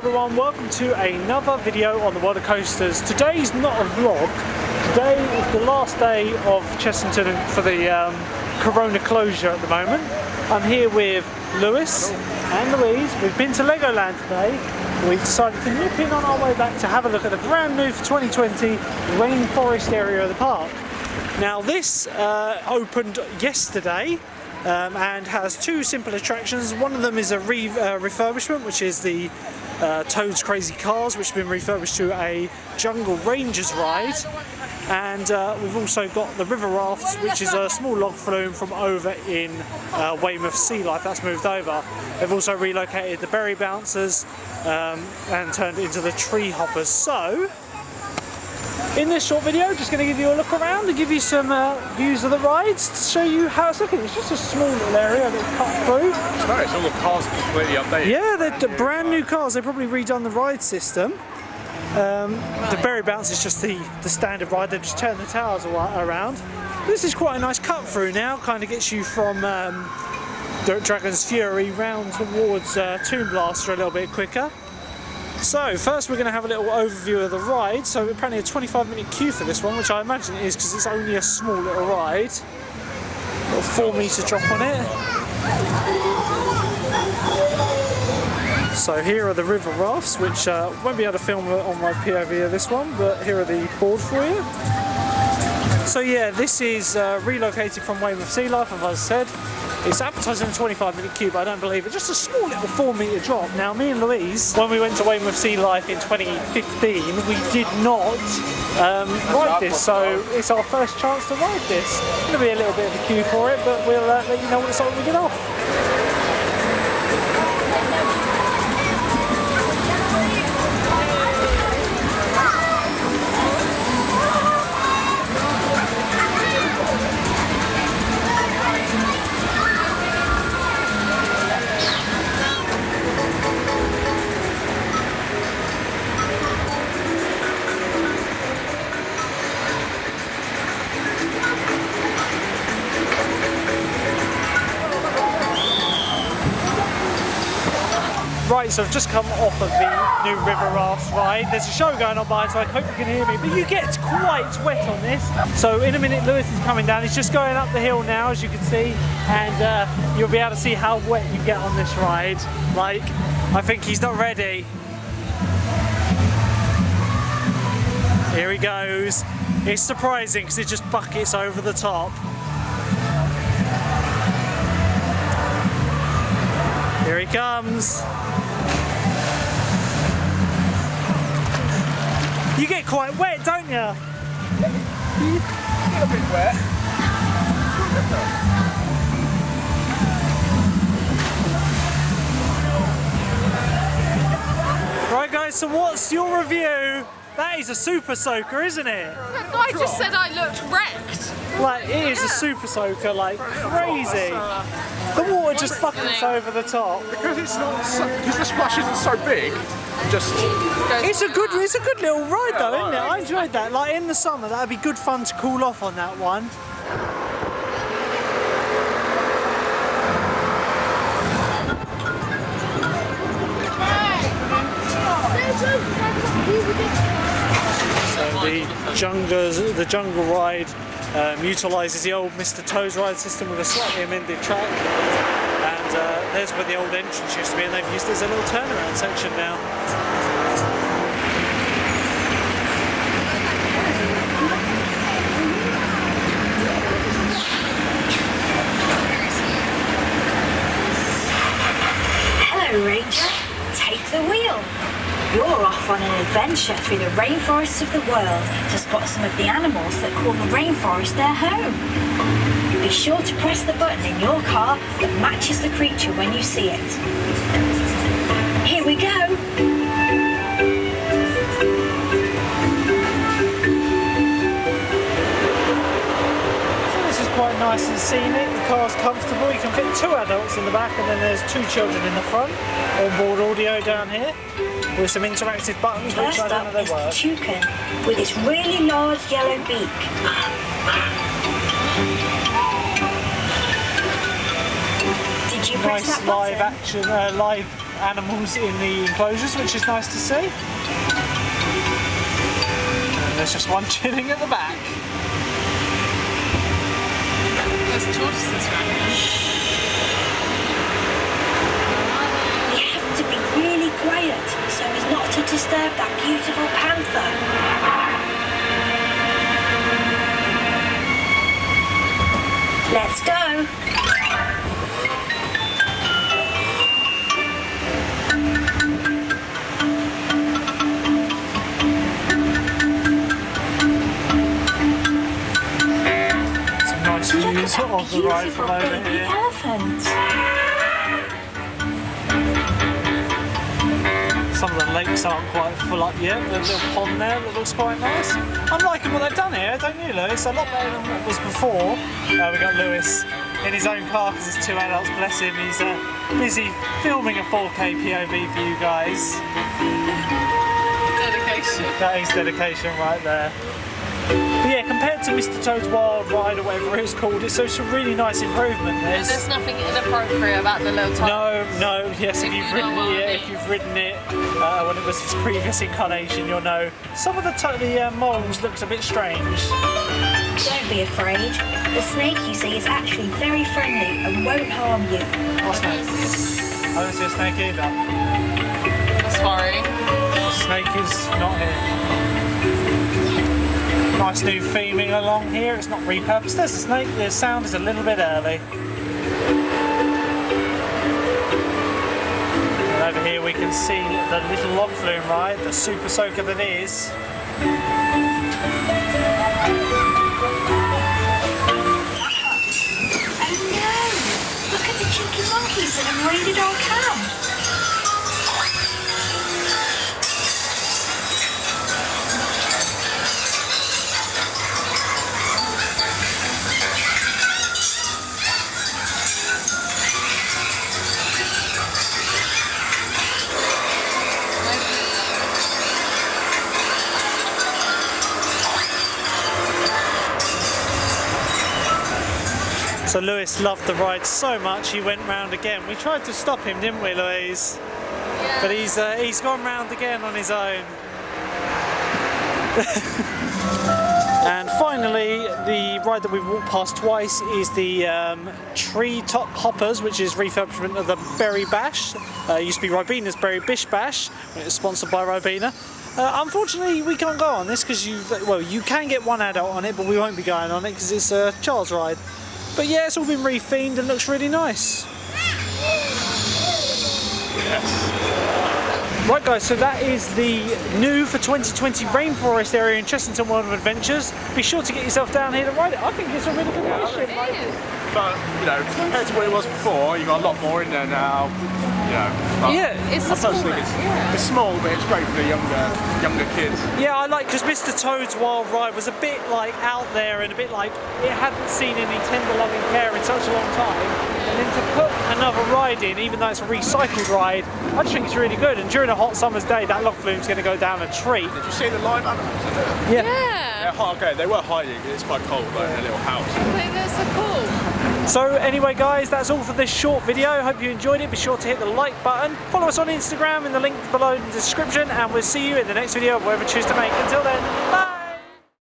everyone, welcome to another video on the World of Coasters. Today's not a vlog. Today is the last day of Chessington for the Corona closure at the moment. I'm here with Lewis and Louise. We've been to Legoland today. We've decided to nip in on our way back to have a look at the brand new for 2020 Rainforest area of the park. Now this opened yesterday. And has two simple attractions. One of them is a refurbishment, which is the Toad's Crazy Cars, which has been refurbished to a Jungle Rangers ride. And we've also got the River Rafts, which is a small log flume from over in Weymouth Sealife. That's moved over. They've also relocated the berry bouncers and turned it into the tree hoppers. So, in this short video, just going to give you a look around and give you some views of the rides to show you how it's looking. It's just a small little area that's cut through. Nice, all the cars are completely updated. Yeah, they're brand new cars. They've probably redone the ride system. The berry bounce is just the standard ride. They've just turned the towers around. This is quite a nice cut through now. Kind of gets you from Dragon's Fury round towards Toon Blaster a little bit quicker. So first we're going to have a little overview of the ride. So apparently a 25-minute queue for this one, which I imagine it is because it's only a small little ride. Little 4-metre drop on it. So here are the River Rafts, which won't be able to film on my POV of this one, but here are the board for you. So yeah, this is relocated from Weymouth Sealife, as I said. It's advertised in a 25-minute queue, but I don't believe it. Just a small little 4-metre drop. Now, me and Louise, when we went to Weymouth Sealife in 2015, we did not ride this, so it's our first chance to ride this. It's going to be a little bit of a queue for it, but we'll let you know what it's like when we get off. Right, so I've just come off of the new River Rafts ride. There's a show going on behind, so I hope you can hear me, but you get quite wet on this. So in a minute, Lewis is coming down. He's just going up the hill now, as you can see, and you'll be able to see how wet you get on this ride. Like, I think he's not ready. Here he goes. It's surprising because it just buckets over the top. Here he comes. You get quite wet, don't you? You get a bit wet. Right guys, so what's your review? That is a super soaker, isn't it? That guy just said I looked wrecked. Like, it is a super soaker, like crazy. The water just buckets over the top. Because it's not because the splash isn't so big, just it's a good little ride though, isn't it? I enjoyed that. Like in the summer, that'd be good fun to cool off on that one. So the jungle ride utilises the old Mr. Toad's ride system with a slightly amended track, and there's where the old entrance used to be, and they've used it as a little turnaround section now. Hello Ranger, take the wheel. You're off on an adventure through the rainforests of the world to spot some of the animals that call the rainforest their home. Be sure to press the button in your car that matches the creature when you see it. Here we go! Quite nice and scenic. The car's comfortable. You can fit 2 adults in the back, and then there's 2 children in the front. Onboard audio down here with some interactive buttons, which I don't know they were. First up is the toucan with its really large yellow beak. Did Did you press nice that live button? action, live animals in the enclosures, which is nice to see. And there's just one chilling at the back. There's tortoises around here. We have to be really quiet so as not to disturb that beautiful panther. Let's go. Some nice Look at views that of the ride beautiful from over baby here. elephant. Some of the lakes aren't quite full up yet. There's a little pond there that looks quite nice. I'm liking what they've done here, don't you, Lewis? A lot better than what was before. We got Lewis in his own car because there's 2 adults, bless him. He's busy filming a 4K POV for you guys. Dedication. That is dedication right there. But yeah, compared to Mr. Toad's Wild Ride or whatever it's called, it's a really nice improvement. There's nothing inappropriate about the little toy. No, yes, if you've ridden know what I it, mean. if you've ridden it when it was its previous incarnation, you'll know some of the moles looks a bit strange. Don't be afraid. The snake you see is actually very friendly and won't harm you. What snake? I don't see a snake either. Sorry. The snake is not here. Nice new theming along here, it's not repurposed. There's a snake, the sound is a little bit early. And over here we can see the little log flume ride, the super soaker that is. Oh no! Look at the cheeky monkeys that have raided our camp. So Lewis loved the ride so much he went round again. We tried to stop him, didn't we, Louise? Yeah. But he's gone round again on his own. And finally, the ride that we've walked past twice is the Treetop Hoppers, which is refurbishment of the Berry Bash. It used to be Ribena's Berry Bish Bash, when it was sponsored by Ribena. Unfortunately, we can't go on this because you can get one adult on it, but we won't be going on it because it's a child's ride. But yeah, it's all been rethemed and looks really nice. Yes. Right guys, so that is the new for 2020 Rainforest area in Chessington World of Adventures. Be sure to get yourself down here to ride it. I think it's a really good addition. But, you know, compared to what it was before, you've got a lot more in there now. You know, Yeah, It's I a small personally think one. it's small, but it's great for the younger kids. yeah, I like because Mr. Toad's Wild Ride was a bit like out there and a bit like it hadn't seen any tender loving care in such a long time. And then to put another ride in, even though it's a recycled ride, I just think it's really good. And during a hot summer's day, that log flume's going to go down a treat. Did you see the live animals in there? Yeah. Yeah. Okay, they were hiding because it's quite cold, like in a little house. I think that's so cool. So anyway guys, that's all for this short video. Hope you enjoyed it. Be sure to hit the like button. Follow us on Instagram in the link below in the description, and we'll see you in the next video of whatever you choose to make. Until then, bye!